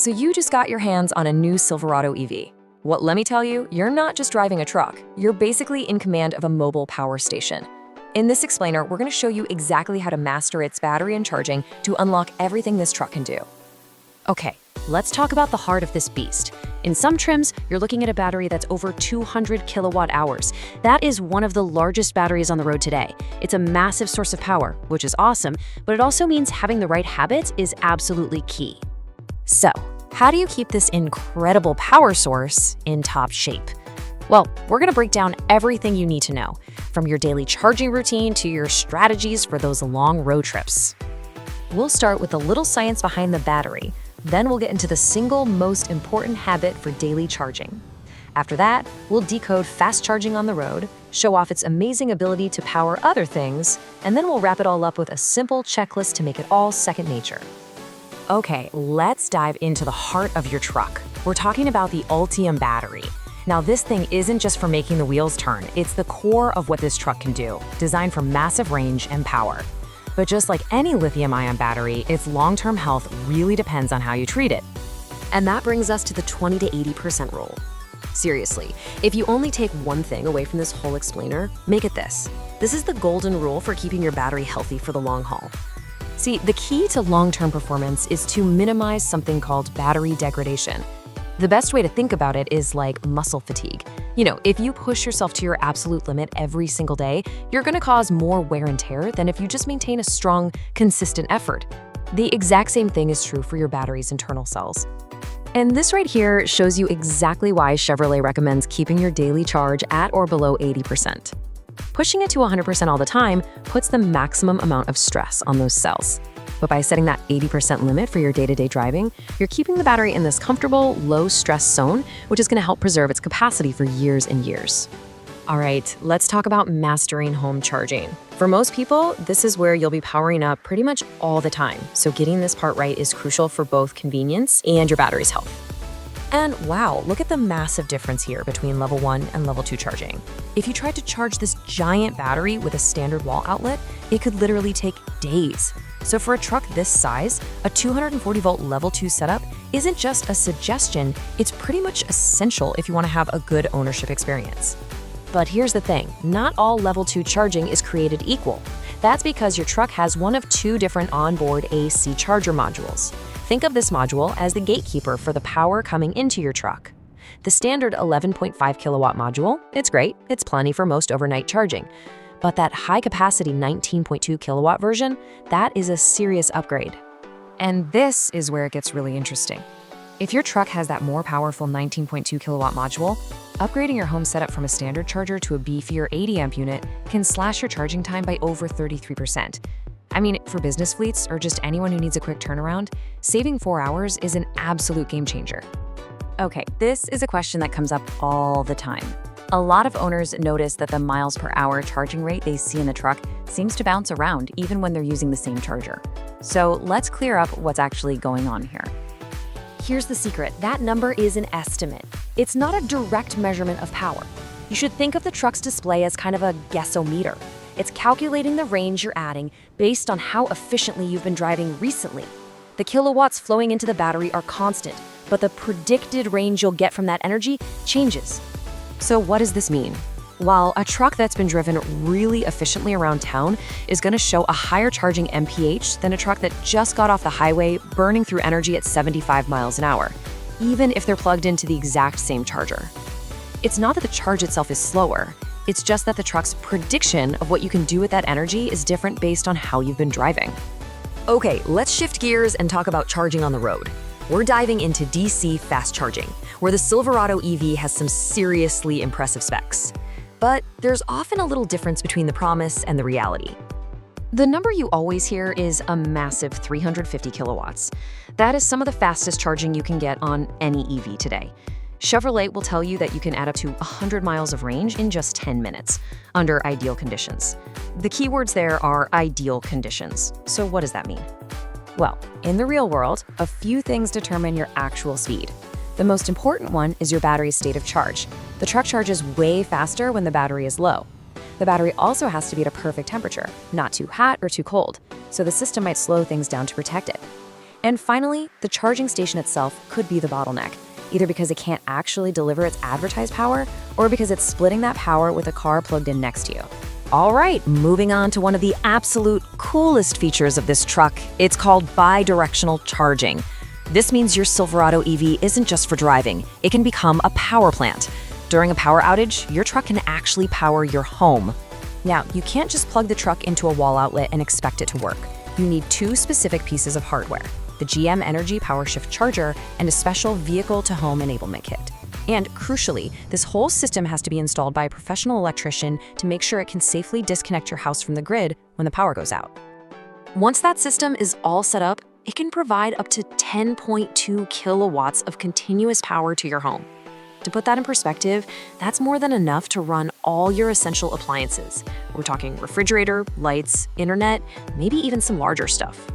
So you just got your hands on a new Silverado EV. Well, let me tell you, you're not just driving a truck. You're basically in command of a mobile power station. In this explainer, we're going to show you exactly how to master its battery and charging to unlock everything this truck can do. Okay, let's talk about the heart of this beast. In some trims, you're looking at a battery that's over 200 kilowatt hours. That is one of the largest batteries on the road today. It's a massive source of power, which is awesome, but it also means having the right habits is absolutely key. So, how do you keep this incredible power source in top shape? Well, we're going to break down everything you need to know, from your daily charging routine to your strategies for those long road trips. We'll start with the little science behind the battery. Then we'll get into the single most important habit for daily charging. After that, we'll decode fast charging on the road, show off its amazing ability to power other things, and then we'll wrap it all up with a simple checklist to make it all second nature. Okay, let's dive into the heart of your truck. We're talking about the Ultium battery. Now, this thing isn't just for making the wheels turn, it's the core of what this truck can do, designed for massive range and power. But just like any lithium-ion battery, its long-term health really depends on how you treat it. And that brings us to the 20 to 80% rule. Seriously, if you only take one thing away from this whole explainer, make it this. This is the golden rule for keeping your battery healthy for the long haul. See, the key to long-term performance is to minimize something called battery degradation. The best way to think about it is like muscle fatigue. You know, if you push yourself to your absolute limit every single day, you're going to cause more wear and tear than if you just maintain a strong, consistent effort. The exact same thing is true for your battery's internal cells. And this right here shows you exactly why Chevrolet recommends keeping your daily charge at or below 80%. Pushing it to 100% all the time puts the maximum amount of stress on those cells. But by setting that 80% limit for your day-to-day driving, you're keeping the battery in this comfortable, low-stress zone, which is going to help preserve its capacity for years and years. All right, let's talk about mastering home charging. For most people, this is where you'll be powering up pretty much all the time, so getting this part right is crucial for both convenience and your battery's health. And wow, look at the massive difference here between level 1 and level 2 charging. If you tried to charge this giant battery with a standard wall outlet, it could literally take days. So for a truck this size, a 240-volt level 2 setup isn't just a suggestion, it's pretty much essential if you want to have a good ownership experience. But here's the thing, not all level 2 charging is created equal. That's because your truck has one of two different onboard AC charger modules. Think of this module as the gatekeeper for the power coming into your truck. The standard 11.5 kilowatt module, it's great, it's plenty for most overnight charging. But that high-capacity 19.2 kilowatt version, that is a serious upgrade. And this is where it gets really interesting. If your truck has that more powerful 19.2 kilowatt module, upgrading your home setup from a standard charger to a beefier 80 amp unit can slash your charging time by over 33%. I mean, for business fleets or just anyone who needs a quick turnaround, saving 4 hours is an absolute game changer. Okay, this is a question that comes up all the time. A lot of owners notice that the miles per hour charging rate they see in the truck seems to bounce around even when they're using the same charger. So let's clear up what's actually going on here. Here's the secret, that number is an estimate. It's not a direct measurement of power. You should think of the truck's display as kind of a guessometer. It's calculating the range you're adding based on how efficiently you've been driving recently. The kilowatts flowing into the battery are constant, but the predicted range you'll get from that energy changes. So what does this mean? While a truck that's been driven really efficiently around town is going to show a higher charging MPH than a truck that just got off the highway burning through energy at 75 miles an hour, even if they're plugged into the exact same charger. It's not that the charge itself is slower, it's just that the truck's prediction of what you can do with that energy is different based on how you've been driving. Okay, let's shift gears and talk about charging on the road. We're diving into DC fast charging, where the Silverado EV has some seriously impressive specs. But there's often a little difference between the promise and the reality. The number you always hear is a massive 350 kilowatts. That is some of the fastest charging you can get on any EV today. Chevrolet will tell you that you can add up to 100 miles of range in just 10 minutes, under ideal conditions. The keywords there are ideal conditions. So what does that mean? Well, in the real world, a few things determine your actual speed. The most important one is your battery's state of charge. The truck charges way faster when the battery is low. The battery also has to be at a perfect temperature, not too hot or too cold, so the system might slow things down to protect it. And finally, the charging station itself could be the bottleneck, either because it can't actually deliver its advertised power or because it's splitting that power with a car plugged in next to you. All right, moving on to one of the absolute coolest features of this truck. It's called bi-directional charging. This means your Silverado EV isn't just for driving, it can become a power plant. During a power outage, your truck can actually power your home. Now, you can't just plug the truck into a wall outlet and expect it to work. You need two specific pieces of hardware: the GM Energy PowerShift charger and a special vehicle-to-home enablement kit. And crucially, this whole system has to be installed by a professional electrician to make sure it can safely disconnect your house from the grid when the power goes out. Once that system is all set up, it can provide up to 10.2 kilowatts of continuous power to your home. To put that in perspective, that's more than enough to run all your essential appliances. We're talking refrigerator, lights, internet, maybe even some larger stuff.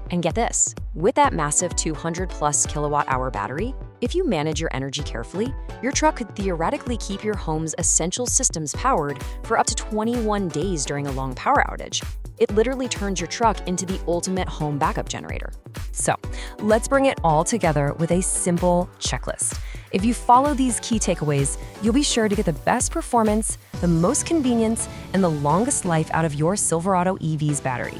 And get this, with that massive 200+ kilowatt-hour battery, if you manage your energy carefully, your truck could theoretically keep your home's essential systems powered for up to 21 days during a long power outage. It literally turns your truck into the ultimate home backup generator. So, let's bring it all together with a simple checklist. If you follow these key takeaways, you'll be sure to get the best performance, the most convenience, and the longest life out of your Silverado EV's battery.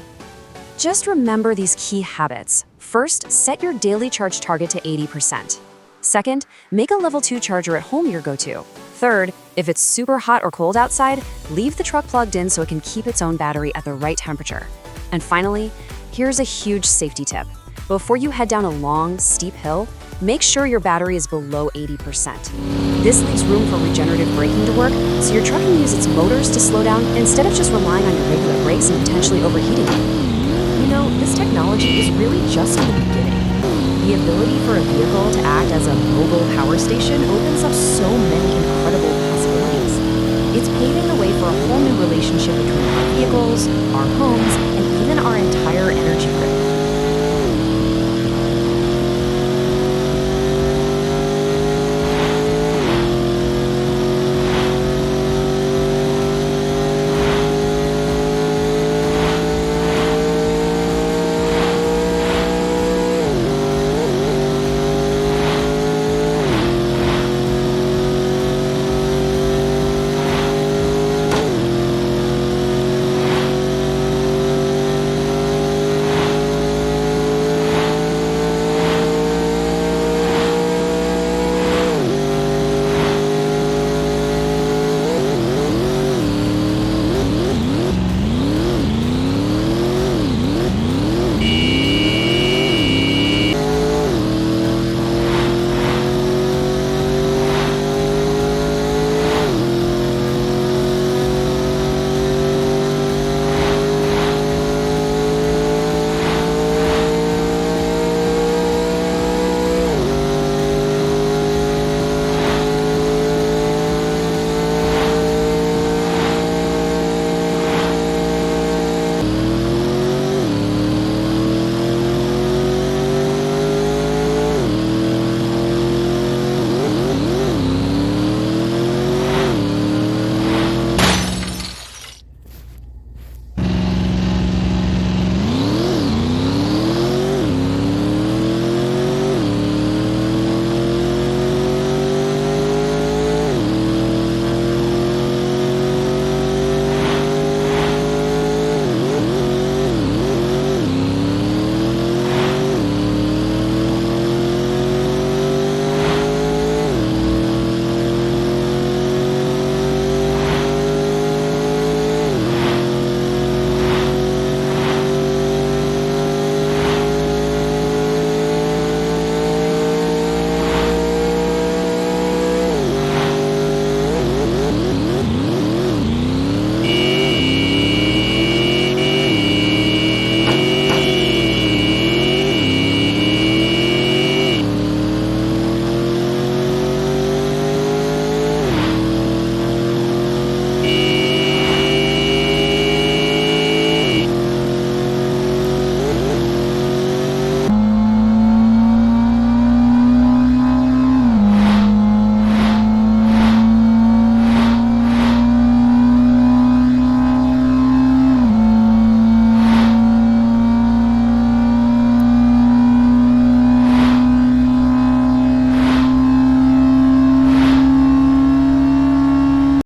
Just remember these key habits. First, set your daily charge target to 80%. Second, make a level 2 charger at home your go-to. Third, if it's super hot or cold outside, leave the truck plugged in so it can keep its own battery at the right temperature. And finally, here's a huge safety tip. Before you head down a long, steep hill, make sure your battery is below 80%. This leaves room for regenerative braking to work, so your truck can use its motors to slow down instead of just relying on your regular brakes and potentially overheating them. You know, this technology is really just in the beginning. The ability for a vehicle to act as a mobile power station opens up so many incredible possibilities. It's paving the way for a whole new relationship between our vehicles, our homes, and even our entire energy grid.